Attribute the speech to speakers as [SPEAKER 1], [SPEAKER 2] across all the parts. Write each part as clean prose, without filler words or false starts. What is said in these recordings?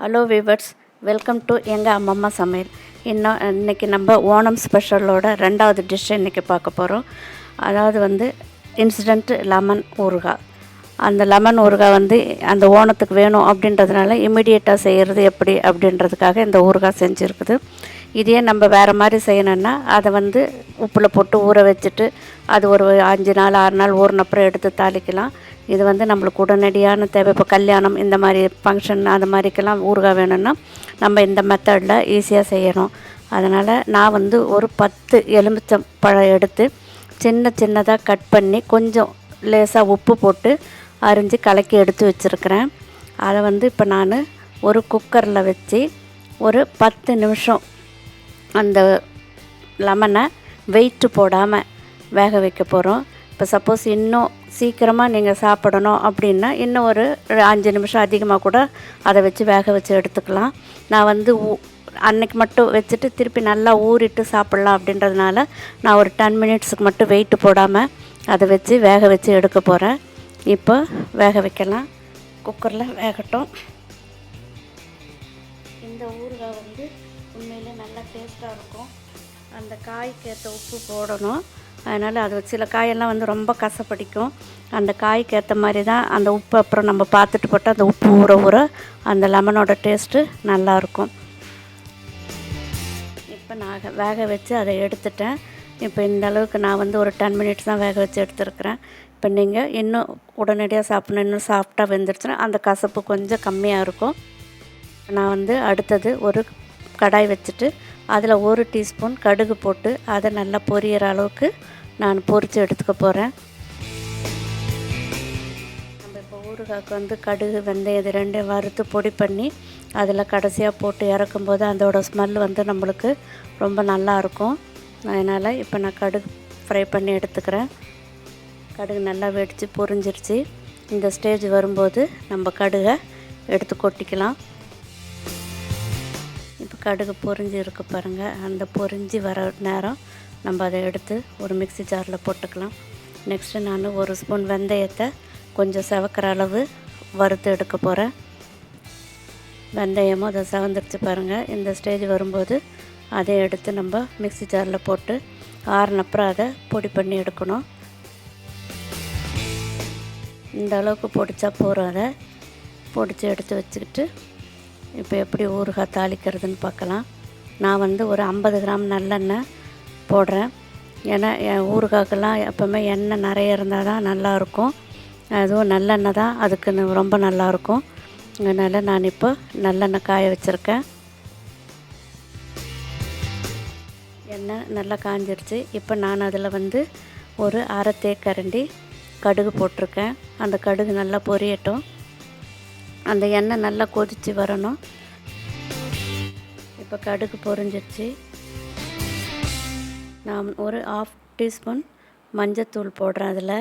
[SPEAKER 1] Hello viewers, welcome to எங்கள் அம்மம்மா சமையல். இன்றைக்கி நம்ம ஓணம் ஸ்பெஷலோட ரெண்டாவது டிஷ் இன்றைக்கி பார்க்க போகிறோம். அதாவது இன்ஸ்டன்ட் லெமன் ஊறுகாய். அந்த லெமன் ஊறுகாய் அந்த ஓணத்துக்கு வேணும் அப்படின்றதுனால இமிடியேட்டாக செய்கிறது எப்படி அப்படின்றதுக்காக இந்த ஊறுகாய் செஞ்சுருக்குது. இதையே நம்ம வேறு மாதிரி செய்யணுன்னா அதை உப்பில் போட்டு ஊற வச்சுட்டு அது ஒரு 5 நாள் 6 நாள் ஊறினப்புறம் எடுத்து தாளிக்கலாம். இது நம்மளுக்கு உடனடியான தேவை. இப்போ கல்யாணம் இந்த மாதிரி ஃபங்க்ஷன் அது மாதிரிக்கெல்லாம் ஊறுகாய் வேணும்னா நம்ம இந்த மெத்தடில் ஈஸியாக செய்யணும். அதனால் நான் ஒரு 10 எலுமிச்சம் பழம் எடுத்து சின்னதாக கட் பண்ணி கொஞ்சம் லேசாக உப்பு போட்டு அரிஞ்சு கலக்கி எடுத்து வச்சுருக்கிறேன். அதை இப்போ நான் ஒரு குக்கரில் வச்சு ஒரு 10 நிமிஷம் அந்த லெமனை வெயிட்டு போடாமல் வேக வைக்க போகிறோம். இப்போ சப்போஸ் இன்னும் சீக்கிரமாக நீங்கள் சாப்பிடணும் அப்படின்னா இன்னும் ஒரு 5 நிமிஷம் அதிகமாக கூட அதை வச்சு வேக வச்சு எடுத்துக்கலாம். நான் அன்னைக்கு மட்டும் வச்சுட்டு திருப்பி நல்லா ஊறிட்டு சாப்பிட்லாம் அப்படின்றதுனால நான் ஒரு 10 மினிட்ஸுக்கு மட்டும் வெயிட்டு போடாமல் அதை வச்சு வேக வச்சு எடுக்க போகிறேன். இப்போ வேக வைக்கலாம். குக்கரில் வேகட்டும். இந்த ஊறுகாய் உண்மையிலே நல்லா டேஸ்ட்டாக இருக்கும். அந்த காய்க்கேற்ற உப்பு போடணும். அதனால் அது சில காயெல்லாம் ரொம்ப கசப்படிக்கும். அந்த காய்க்கேற்ற மாதிரி தான் அந்த உப்பு அப்புறம் நம்ம பார்த்துட்டு போட்டால் அந்த உப்பு ஊற அந்த லெமனோட டேஸ்ட்டு நல்லாயிருக்கும். இப்போ நான் வேக வச்சு அதை எடுத்துட்டேன். இப்போ இந்த அளவுக்கு நான் ஒரு 10 மினிட்ஸ் தான் வேக வச்சு எடுத்துருக்கிறேன். இப்போ நீங்கள் இன்னும் உடனடியாக சாப்பிடணும், இன்னும் சாஃப்டாக வெந்துருச்சுன்னா அந்த கசப்பு கொஞ்சம் கம்மியாக இருக்கும். நான் அடுத்தது ஒரு கடாய் வச்சுட்டு அதில் 1 டீஸ்பூன் கடுகு போட்டு அதை நல்லா பொரியிற அளவுக்கு நான் பொரித்து எடுத்துக்க போகிறேன். நம்ம இப்போ ஊறுகாய்க்கு கடுகு வெந்தயம் இது 2 வறுத்து பொடி பண்ணி அதில் கடைசியாக போட்டு இறக்கும்போது அதோட ஸ்மெல் நம்மளுக்கு ரொம்ப நல்லாயிருக்கும். அதனால் இப்போ நான் கடுகு ஃப்ரை பண்ணி எடுத்துக்கிறேன். கடுகு நல்லா வெடித்து பொரிஞ்சிருச்சு. இந்த ஸ்டேஜ் வரும்போது நம்ம கடுகை எடுத்து கொட்டிக்கலாம். இப்போ கடுகு பொரிஞ்சு இருக்கு பாருங்கள். அந்த பொரிஞ்சு வர நேரம் நம்ம அதை எடுத்து ஒரு மிக்ஸி ஜாரில் போட்டுக்கலாம். நெக்ஸ்ட்டு நான் 1 ஸ்பூன் வெந்தயத்தை கொஞ்சம் செவக்கிற அளவு வறுத்து எடுக்க போகிறேன். வெந்தயமும் அதை செவந்துருச்சு பாருங்கள். இந்த ஸ்டேஜ் வரும்போது அதை எடுத்து நம்ம மிக்ஸி ஜாரில் போட்டு ஆறுனப்புறம் அதை பொடி பண்ணி எடுக்கணும். இந்த அளவுக்கு பொடிச்சா போகிறோம். அதை பொடிச்சு எடுத்து வச்சுக்கிட்டு இப்போ எப்படி ஊறுகாய் தாளிக்கிறதுன்னு பார்க்கலாம். நான் ஒரு 50 கிராம் நல்லெண்ணெய் போடுறேன். ஏன்னா என் ஊறுகாய்க்கெல்லாம் எப்போவுமே எண்ணெய் நிறைய இருந்தால் தான் நல்லாயிருக்கும். அதுவும் நல்லெண்ணெய் தான் அதுக்கு ரொம்ப நல்லாயிருக்கும். அதனால் நான் இப்போ நல்லெண்ணெய் காய வச்சுருக்கேன். எண்ணெய் நல்லா காஞ்சிருச்சு. இப்போ நான் அதில் ஒரு அரை தேக்கரண்டி கடுகு போட்டிருக்கேன். அந்த கடுகு நல்லா பொரியட்டும். அந்த எண்ணெய் நல்லா கொதித்து வரணும். இப்போ கடுகு பொரிஞ்சிருச்சு. நான் ஒரு 1/2 டீஸ்பூன் மஞ்சத்தூள் போடுறேன். அதில்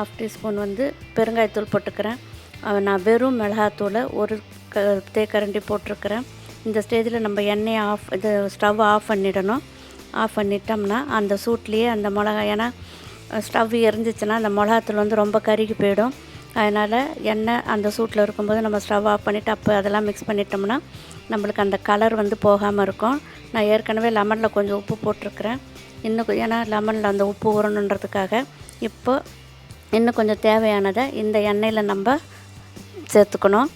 [SPEAKER 1] 1/2 டீஸ்பூன் பெருங்காயத்தூள் போட்டுக்கிறேன். நான் வெறும் மிளகாத்தூளை ஒரு தேக்கரண்டி போட்டிருக்கிறேன். இந்த ஸ்டேஜில் நம்ம எண்ணெயை ஸ்டவ் ஆஃப் பண்ணிடணும். ஆஃப் பண்ணிட்டோம்னா அந்த சூட்லேயே அந்த மிளகாய், ஏன்னா ஸ்டவ் எரிஞ்சிச்சுன்னா அந்த மிளகாத்தூள் ரொம்ப கருகி போயிடும். அதனால் எண்ணெய் அந்த சூட்டில் இருக்கும்போது நம்ம ஸ்டவ் ஆஃப் பண்ணிவிட்டு அப்போ அதெல்லாம் மிக்ஸ் பண்ணிட்டோம்னா நம்மளுக்கு அந்த கலர் போகாமல் இருக்கும். நான் ஏற்கனவே லெமனில் கொஞ்சம் உப்பு போட்டிருக்கிறேன். ஏன்னா லெமனில் அந்த உப்பு ஊறணுன்றதுக்காக இப்போ இன்னும் கொஞ்சம் தேவையானதை இந்த எண்ணெயில் நம்ம சேர்த்துக்கணும்.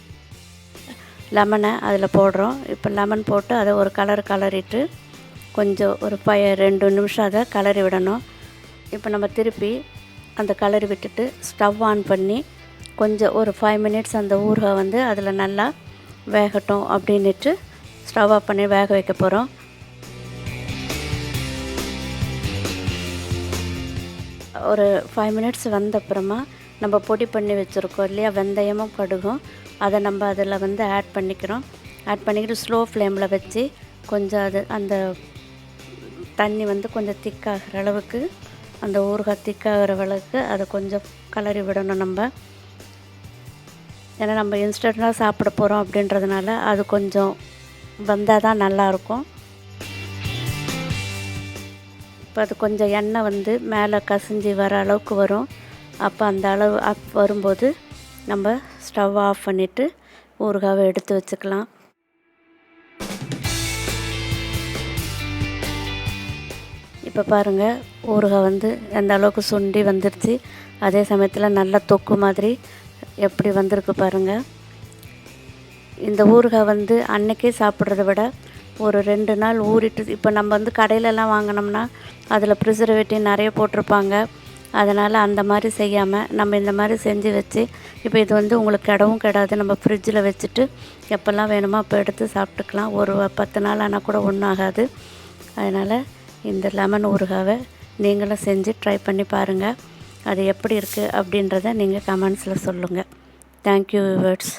[SPEAKER 1] லெமனை அதில் போடுறோம். இப்போ லெமன் போட்டு அதை ஒரு கலரிட்டு கொஞ்சம் ஒரு 2 நிமிஷம் அதை கலரி விடணும். இப்போ நம்ம திருப்பி அந்த கலரி விட்டுட்டு ஸ்டவ் ஆன் பண்ணி கொஞ்சம் ஒரு 5 மினிட்ஸ் அந்த ஊறுகாய் அதில் நல்லா வேகட்டும் அப்படின்ட்டு ஸ்டவ் ஆஃப் பண்ணி வேக வைக்க போகிறோம். ஒரு 5 மினிட்ஸ் வந்த அப்புறமா நம்ம பொடி பண்ணி வச்சுருக்கோம் இல்லையா, வெந்தயமும் கடுகும், அதை நம்ம அதில் ஆட் பண்ணிக்கிறோம். ஆட் பண்ணிக்கிட்டு ஸ்லோ ஃப்ளேமில் வச்சு கொஞ்சம் அந்த தண்ணி கொஞ்சம் திக்காகிற அளவுக்கு, அந்த ஊறுகாய் திக்காகிற அளவுக்கு அதை கொஞ்சம் கலரி விடணும் நம்ம. ஏன்னா நம்ம இன்ஸ்டண்ட்டாக சாப்பிட போகிறோம் அப்படின்றதுனால அது கொஞ்சம் வந்தால் தான் நல்லாயிருக்கும். இப்போ அது கொஞ்சம் எண்ணெய் மேலே கசிஞ்சு வர அளவுக்கு வரும். அப்போ அந்த அளவு வரும்போது நம்ம ஸ்டவ் ஆஃப் பண்ணிவிட்டு ஊறுகாவை எடுத்து வச்சுக்கலாம். இப்போ பாருங்கள், ஊறுகாய் வந்து எந்த அளவுக்கு சுண்டி வந்துடுச்சு. அதே சமயத்தில் நல்லா தொக்கு மாதிரி எப்படி வந்திருக்கு பாருங்கள். இந்த ஊறுகாய் வந்து அன்றைக்கே சாப்பிட்றத விட ஒரு 2 நாள் ஊறிட்டு, இப்போ நம்ம வந்து கடையிலலாம் வாங்கினோம்னா அதில் ப்ரிசர்வேட்டிவ் நிறைய போட்டிருப்பாங்க. அதனால் அந்த மாதிரி செய்யாமல் நம்ம இந்த மாதிரி செஞ்சு வச்சு, இப்போ இது வந்து உங்களுக்கு கெடவும் கெடாது. நம்ம ஃப்ரிட்ஜில் வச்சுட்டு எப்போல்லாம் வேணுமோ அப்போ எடுத்து சாப்பிட்டுக்கலாம். ஒரு 10 நாள் ஆனால் கூட ஒன்றும் ஆகாது. அதனால் இந்த லெமன் ஊறுகாவை நீங்களும் செஞ்சு ட்ரை பண்ணி பாருங்கள். அது எப்படி இருக்குது அப்படின்றத நீங்கள் கமெண்ட்ஸில் சொல்லுங்கள். Thank you viewers.